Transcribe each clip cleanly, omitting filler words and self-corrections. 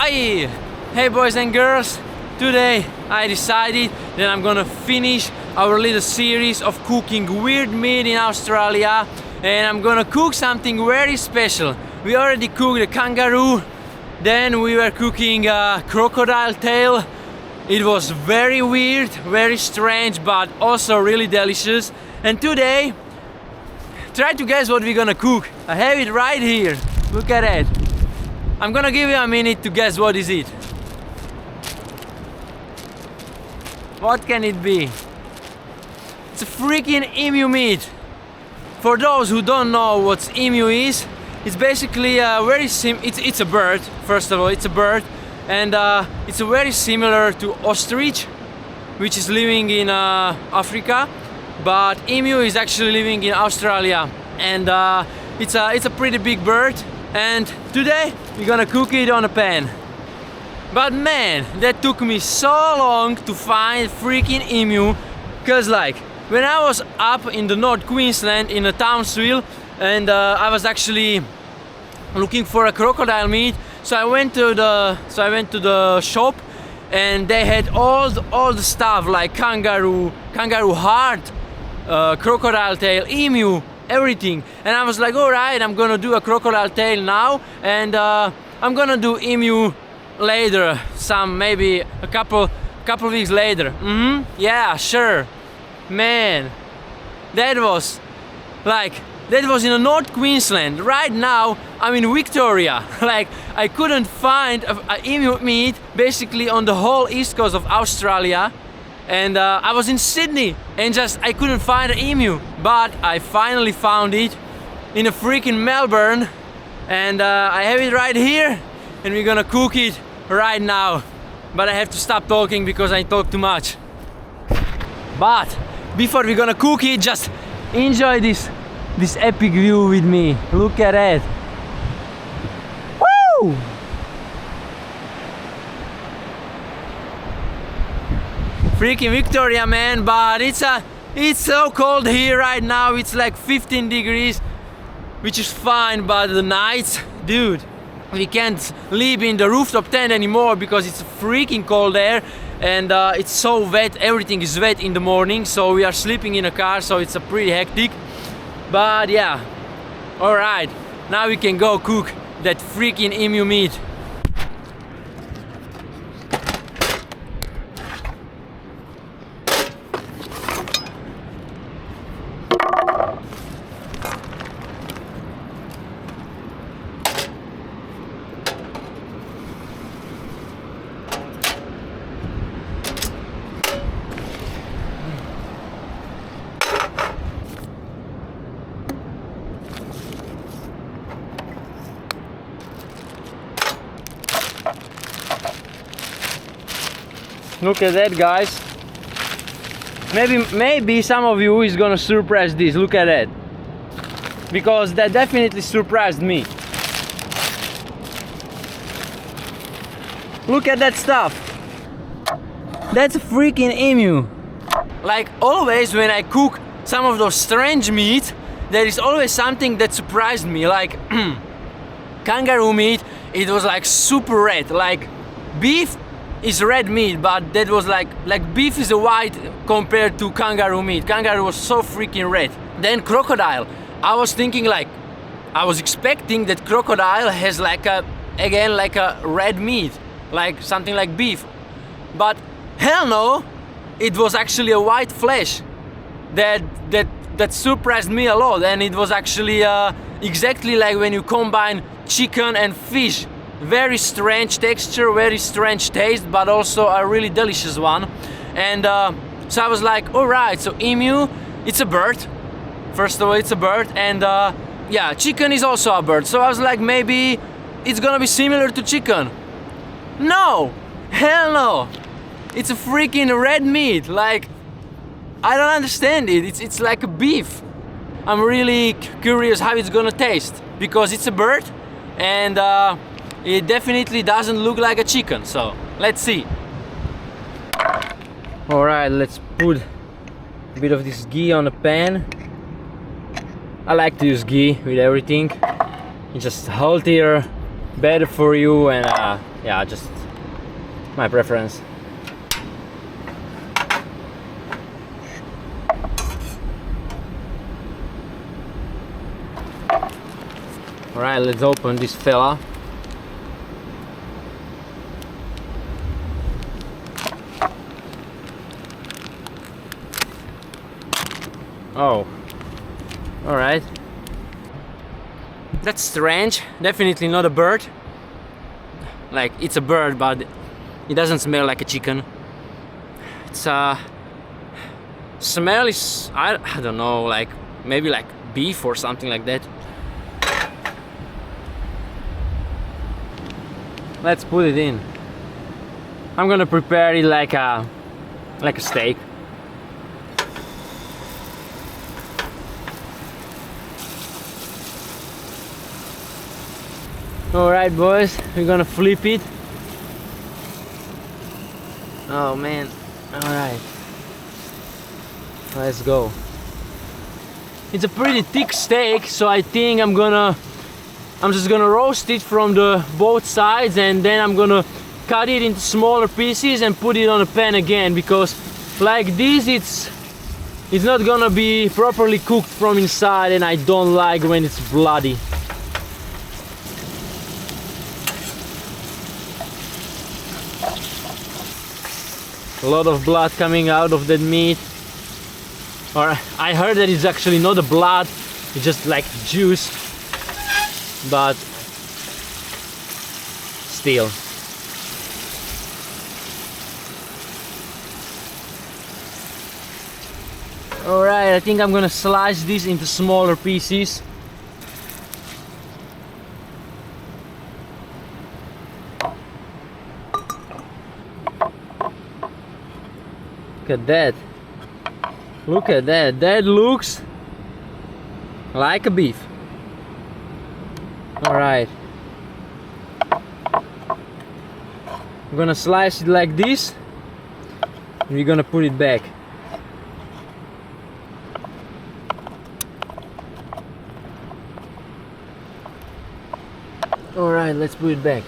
Hey! Hey boys and girls, today I decided that I'm gonna finish our little series of cooking weird meat in Australia, and I'm gonna cook something very special. We already cooked the kangaroo, then we were cooking crocodile tail. It was very weird, very strange, but also really delicious. And today, try to guess what we're gonna cook. I have it right here, look at it. I'm gonna give you a minute to guess what is it. What can it be? It's a freaking emu meat. For those who don't know what emu is, it's basically a very it's a bird. First of all, it's a bird, and it's very similar to ostrich, which is living in Africa, but emu is actually living in Australia, and it's a pretty big bird. And today we're gonna cook it on a pan. But man, that took me so long to find freaking emu, cause like when I was up in the North Queensland in a Townsville, and I was actually looking for a crocodile meat, so I went to the shop, and they had all the stuff like kangaroo heart, crocodile tail, emu, everything. And I was like, all right, I'm gonna do a crocodile tail now, and I'm gonna do emu later, maybe a couple weeks later. Yeah, sure. Man, that was in the North Queensland. Right now I'm in Victoria. Like, I couldn't find a emu meat basically on the whole east coast of Australia, and I was in Sydney and I couldn't find an emu, but I finally found it in a freaking Melbourne, and I have it right here, and we're gonna cook it right now. But I have to stop talking because I talk too much. But before we're gonna cook it, just enjoy this epic view with me. Look at it. Woo! Freaking Victoria, man, but it's so cold here right now. It's like 15 degrees, which is fine, but the nights, dude, we can't live in the rooftop tent anymore because it's freaking cold there, and it's so wet. Everything is wet in the morning, so we are sleeping in a car, so it's a pretty hectic. But yeah, all right, now we can go cook that freaking emu meat. Look at that, guys. Maybe some of you is gonna surprise this. Look at that, because that definitely surprised me. Look at that stuff. That's a freaking emu. Like always when I cook some of those strange meat, there is always something that surprised me. Like kangaroo meat, it was like super red. Like beef is red meat, but that was like beef is a white compared to kangaroo meat. Kangaroo was so freaking red. Then crocodile, I was expecting that crocodile has like a red meat, like something like beef, but hell no, it was actually a white flesh. That surprised me a lot, and it was actually exactly like when you combine chicken and fish. Very strange texture, very strange taste, but also a really delicious one. And so I was like, all right, so emu, it's a bird. First of all, it's a bird, and yeah, chicken is also a bird. So I was like, maybe it's gonna be similar to chicken. No, hell no. It's a freaking red meat. Like, I don't understand it. It's like a beef. I'm really curious how it's gonna taste, because it's a bird, and it definitely doesn't look like a chicken, so let's see. Alright, let's put a bit of this ghee on the pan. I like to use ghee with everything. It's just healthier, better for you, and yeah, just my preference. Alright, let's open this fella. Oh, alright. That's strange. Definitely not a bird. Like, it's a bird, but it doesn't smell like a chicken. It's smell is, I don't know, like maybe like beef or something like that. Let's put it in. I'm gonna prepare it like a steak. Alright boys, we're gonna flip it. Oh man, alright. Let's go. It's a pretty thick steak, so I think I'm just gonna roast it from the both sides, and then I'm gonna cut it into smaller pieces and put it on a pan again, because like this it's not gonna be properly cooked from inside, and I don't like when it's bloody. A lot of blood coming out of that meat. Or I heard that it's actually not a blood, it's just like juice. But still. Alright, I think I'm gonna slice this into smaller pieces. Look at that. Look at that. That looks like a beef. Alright. I'm gonna slice it like this. And we're gonna put it back. Alright, let's put it back.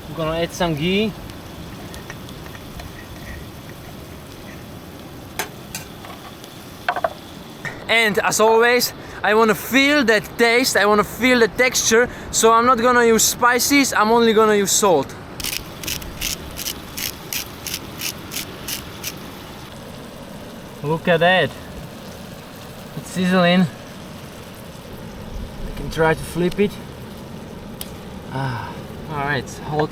I'm gonna add some ghee. And as always, I want to feel that taste, I want to feel the texture, so I'm not gonna use spices, I'm only gonna use salt. Look at that. It's sizzling. I can try to flip it. Alright, it's hot.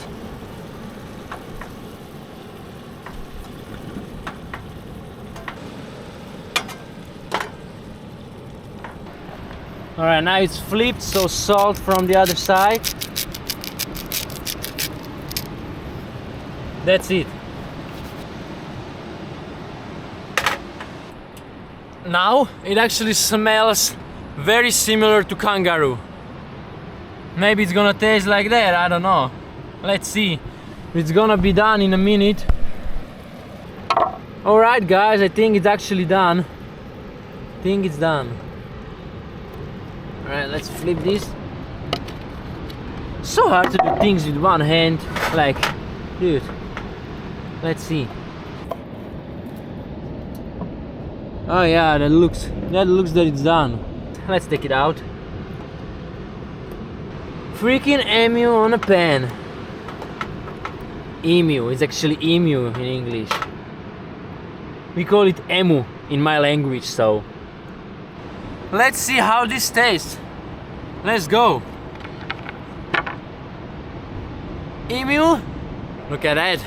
Alright, now it's flipped, so salt from the other side. That's it. Now it actually smells very similar to kangaroo. Maybe it's gonna taste like that, I don't know. Let's see. It's gonna be done in a minute. Alright guys, I think it's actually done. I think it's done. Alright, let's flip this. So hard to do things with one hand. Like, dude. Let's see. Oh yeah, that looks that it's done. Let's take it out. Freaking emu on a pan. Emu, it's actually emu in English. We call it emu in my language, so. Let's see how this tastes. Let's go. Emu, look at that.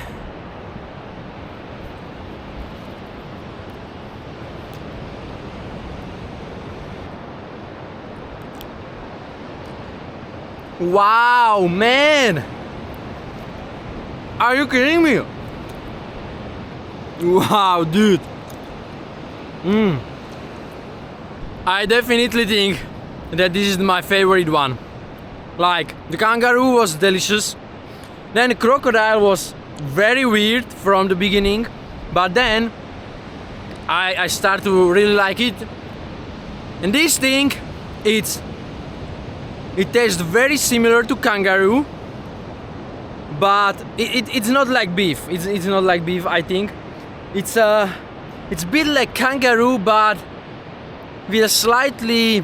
Wow, man! Are you kidding me? Wow, dude. I definitely think that this is my favorite one. Like, the kangaroo was delicious, then the crocodile was very weird from the beginning, but then I start to really like it. And this thing, it tastes very similar to kangaroo, but it's not like beef. It's not like beef, I think. It's a bit like kangaroo, but with a slightly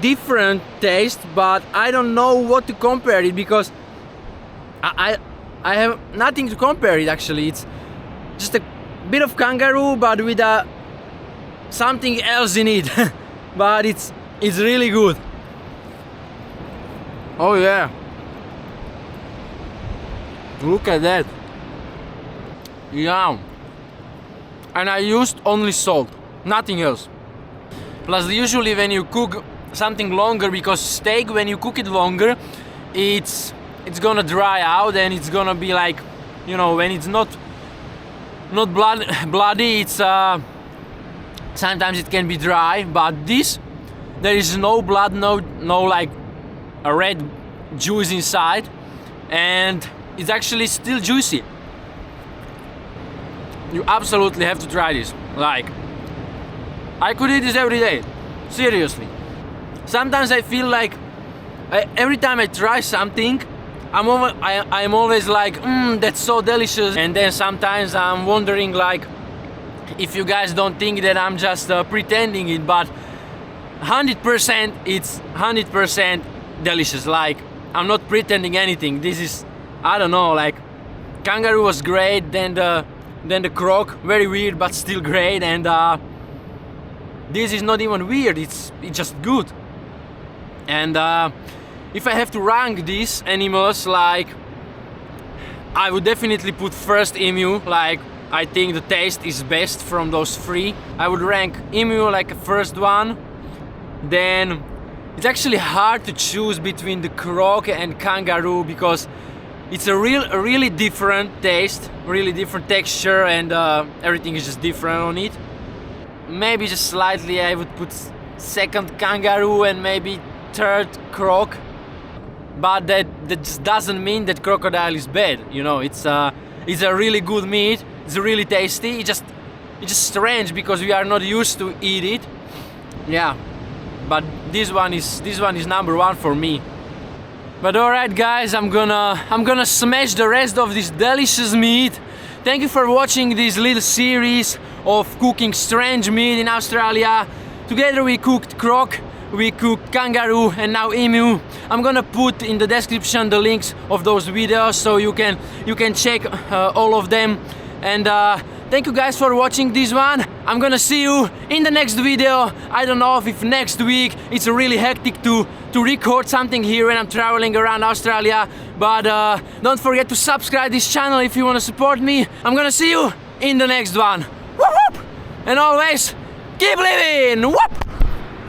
different taste. But I don't know what to compare it, because I have nothing to compare it actually. It's just a bit of kangaroo, but with something else in it. But it's really good. Oh yeah, look at that. Yeah, and I used only salt, nothing else. Plus, usually when you cook something longer, because steak, when you cook it longer, it's gonna dry out, and it's gonna be like, you know, when it's not bloody, it's sometimes it can be dry. But this, there is no blood, no like a red juice inside, and it's actually still juicy. You absolutely have to try this. Like, I could eat this every day, seriously. Sometimes I feel like every time I try something, I'm always like, that's so delicious. And then sometimes I'm wondering, like, if you guys don't think that I'm just pretending it, but 100%, it's 100% delicious. Like, I'm not pretending anything. This is, I don't know, like, kangaroo was great, then the croc, very weird but still great, and this is not even weird, it's just good. And if I have to rank these animals, like, I would definitely put first emu. Like, I think the taste is best from those three. I would rank emu like a first one. Then it's actually hard to choose between the croc and kangaroo, because it's a really different taste, really different texture, and everything is just different on it. Maybe just slightly I would put second kangaroo and maybe third croc. But that just doesn't mean that crocodile is bad. You know, it's a really good meat. It's really tasty. It's just strange because we are not used to eat it. Yeah, but this one is number one for me. But alright guys, I'm gonna smash the rest of this delicious meat. Thank you for watching this little series of cooking strange meat in Australia. Together we cooked croc, we cooked kangaroo, and now emu. I'm gonna put in the description the links of those videos, so you can check all of them. And thank you guys for watching this one. I'm gonna see you in the next video. I don't know if next week it's really hectic to record something here when I'm traveling around Australia, but don't forget to subscribe this channel if you want to support me. I'm gonna see you in the next one. Whoop, whoop. And always keep living. Whoop.